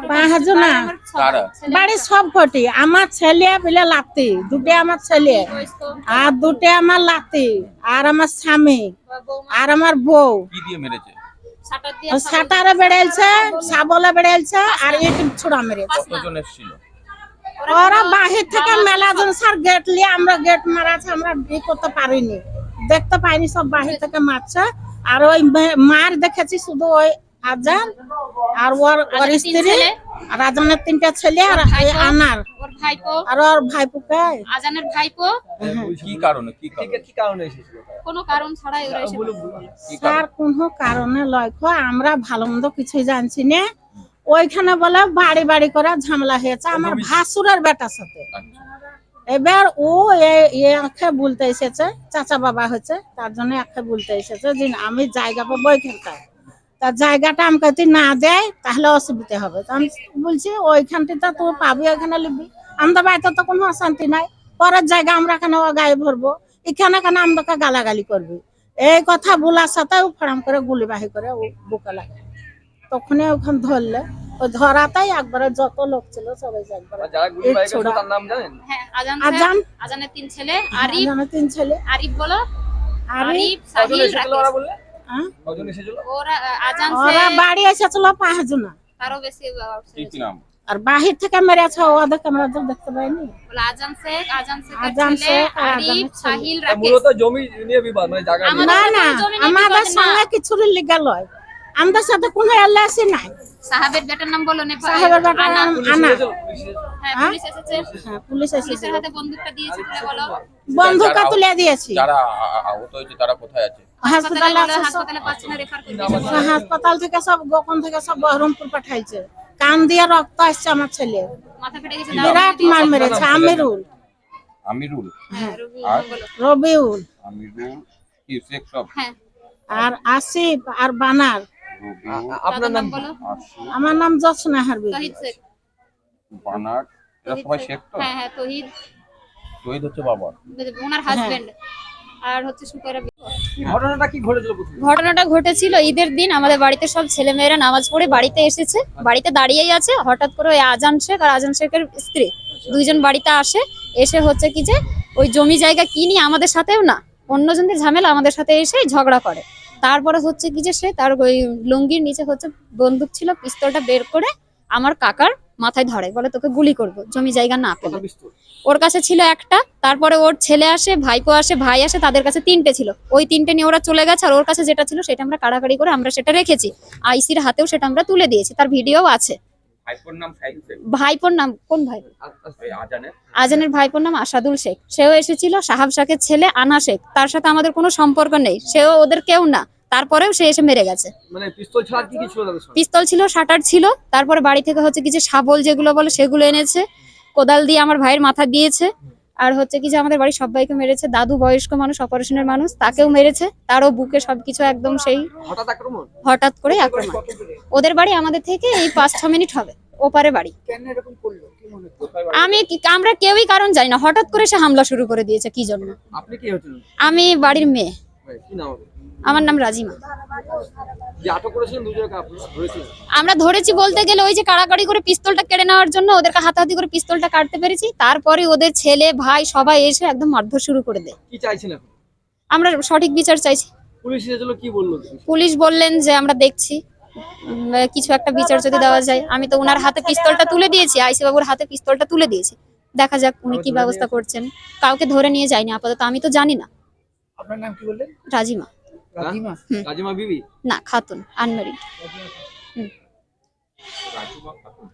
পাঁচজনা বাড়ির সব কটি, আমার ছেলে বলে লাতি, দুটো আমার ছেলে আর দুটো আমার লাতি, আর আমার স্বামী আর আমার বউ। কি দিয়ে মেরেছে? সাটারে বেড়েছে, শাবলে বেড়েছে আর ইট ছুড়া মেরেছে। কতজন এসেছিল? ওরা বাহির থেকে মেলা জন স্যার গেট নিয়ে, আমরা গেট মারাছে, আমরা ই করতে পারিনি, দেখতে পাইনি, সব বাহির থেকে মারছে। আর ওই মার দেখেছি শুধু ওই আজান আর ওর স্ত্রী আর আজানের তিনটা ছেলে আর আনার আর ওর ভাইপোকে আজানের ভাইপো। কি কারণে এসেছিল? কোনো কারণ ছাড়াই ওরা এসেছিল। স্যার কোনো কারণে লক্ষ্য আমরা ভালো মন্দ কিছুই জানছি না। ওইখানে বলে বাড়ি বাড়ি করে ঝামেলা হয়েছে আমার ভাসুরের বেটার সাথে। এবার ও একে বলতে এসেছে, চাচা বাবা হচ্ছে, তার জন্য একে বলতে এসেছে যে আমি জায়গা পাবো ওইখানটায়, তার জায়গাটা আমাকে যদি না দেয় তাহলে অসুবিধা হবে। আমি বলছি ওইখানটিতে তুই পাবি, ওইখানে লিখবি, আমাদের বাড়িতে তো কোনো অশান্তি নাই, পরের জায়গা আমরা কেন গায়ে ভরবো, এখানে কেন আমাদেরকে গালাগালি করবি। এই কথা বলার সাথে ও ফড়াম করে গুলি বাহি করে ও বুকে লাগে। তখনই ওখানে ধরলে, ওই ধরাতেই একবারে যত লোক ছিল সবাই একবারে। হ্যাঁ, আজান, আজানের তিন ছেলে, আরিফ, আজানের তিন ছেলে, আরিফ বলো, আরিফ, সাহিল, ওরা আজান ওরা বাড়ি এসেছিল 5 জনা, তারও বেশি। কি নাম? আর বাহির থেকে মেরেছে ওদের ক্যামেরা তো দেখতে পাইনি। বলে আজান শেখ, আজান আজান শেখের ছেলে, শেখ আর আরিফ, আজানের ছেলে। সাহিল, রাকেশ। মূলত জমি নিয়ে বিবাদ, মানে জায়গা নিয়ে। না না, আমাদের সঙ্গে কিছু লিগ্যাল হয়, আমাদের সাথে কোনো এলআইসি নাই। সাহাবের বেটার নাম বলো, নেপাল সাহেবের বেটার নাম আনা। হ্যাঁ, পুলিশ এসেছে, হ্যাঁ, পুলিশ এসেছে, পুলিশের হাতে বন্দুকটা দিয়েছে, তুলে বলো। বন্ধুকে তুলে দিয়েছি। যারা আহত হয়েছে তারা কোথায় আছে? হাসপাতালে আছে, হাসপাতালে পাচ্ছে না, রেফার করে দিয়েছে। হাসপাতাল থেকে সব গোপন থেকে সব বহরমপুর পাঠাইছে। কান দিয়ে রক্ত আসছে আমার ছেলে, মাথা ফেটে গেছে, বিরাট মার মেরেছে। আমিরুল, আমিরুল হ্যাঁ, আর রবিউল, আমিরুল কি শেখ সব? হ্যাঁ, আর আসিফ আর বানার। রবিউল, আপনার নাম বলো। আসিফ, আমার নাম জোসনা হারবি। তহিদ শেখ, বানার, এরা সবাই শেখ তো? হ্যাঁ হ্যাঁ, তহিদ শহীদ হচ্ছে বাবা। ওনার হাজবেন্ড, আর হচ্ছে সুকৈরা। ঘটনাটা কি ঘটেছিল? ঘটনাটা ঘটেছিল ঈদের দিন, আমাদের বাড়িতে সব ছেলেমেয়েরা নামাজ পড়ে বাড়িতে এসেছে, বাড়িতে দাঁড়িয়েই আছে, হঠাৎ করে ওই আজান শেখ আর আজান শেখের স্ত্রী দুইজন বাড়িতে আসে। এসে হচ্ছে কি যে ওই জমি জায়গা কি নিয়ে আমাদের সাথেও না, অন্যজনদের ঝামেলা, আমাদের সাথে এসে ঝগড়া করে। তারপরে হচ্ছে কি যে সে তার ওই লুঙ্গির নিচে হচ্ছে বন্দুক ছিল, পিস্তলটা বের করে আমার কাকার মাথায় ধরে, বলে তোকে গুলি করবো জমি জায়গা না পেলে। ওর কাছে ছিল একটা, তারপরে ওর ছেলে আসে, ভাইপো আসে, ভাই আসে, তাদের কাছে 3টে ছিল, ওই 3টে নিয়ে ওরা চলে গেছে। আর ওর কাছে যেটা ছিল সেটা আমরা কাড়াকাড়ি করে আমরা সেটা রেখেছি, আইসির হাতেও সেটা আমরা তুলে দিয়েছি, তার ভিডিও আছে। ভাইপোর নাম সাইদ শেখ। ভাইপোর নাম কোন ভাই? ওই আজানের আজানের ভাইপোর নাম আসাদুল শেখ, সেও এসেছিল। সাহাব শেখের ছেলে আনা শেখ, তার সাথে আমাদের কোনো সম্পর্ক নেই, সেও ওদের কেউ না, তারপরেও সে এসে মেরে গেছে। মানে পিস্তল ছাড়া কি কি ছিল তাদের সঙ্গে? পিস্তল ছিল, শাটার ছিল, তারপরে বাড়ি থেকে হচ্ছে কি যে শাবল যেগুলো বলে সেগুলো এনেছে, কোদাল দিয়ে আমার ভাইয়ের মাথা দিয়েছে। আর হচ্ছে কি যে আমাদের বাড়ির সবাইকে মেরেছে, দাদু বয়স্ক মানুষ, অপারেশনের মানুষ, তাকেও মেরেছে, তারও বুকে সবকিছু একদম সেই হঠাৎ আক্রমণ, হঠাৎ করে আক্রমণ। ওদের বাড়ি আমাদের থেকে এই 5-6 মিনিট হবে, ওপারে বাড়ি। কেন এরকম করলো কি মনে হয়? আমরা কেউই কারণ জানি না, হঠাৎ করে সে হামলা শুরু করে দিয়েছে কি জন্য। আপনি কি হচ্ছেন? আমি বাড়ির মেয়ে, কি নাম? আমার নাম রাজিমা। যে আটক করেছিলেন দুজনকে আপনারা ধরেছিলেন? আমরা ধরেছি বলতে গেলে ওই যে কাড়াকাড়ি করে পিস্তলটা কেড়ে নেওয়ার জন্য ওদেরকে হাতাহাতি করে পিস্তলটা কাটতে পেরেছি, তারপরে ওদের ছেলে ভাই সবাই এসে একদম মারধর শুরু করে দেয়। কি চাইছেন এখন? আমরা সঠিক বিচার চাইছি। পুলিশ এসেছিল, কি বললো? পুলিশ বললেন যে আমরা দেখছি কিছু একটা বিচার যদি দেওয়া যায়। আমি তো ওনার হাতে পিস্তলটা তুলে দিয়েছি, আইসি বাবুর হাতে পিস্তলটা তুলে দিয়েছি, দেখা যাক উনি কি ব্যবস্থা করছেন। কাউকে ধরে নিয়ে যায়নি আপাতত, আমি তো জানি না। আপনার নাম কি বললেন? রাজিমা। রাজিমা বিবি না, খাতুন, আনম্যারিড। রাজু বা খাতুন?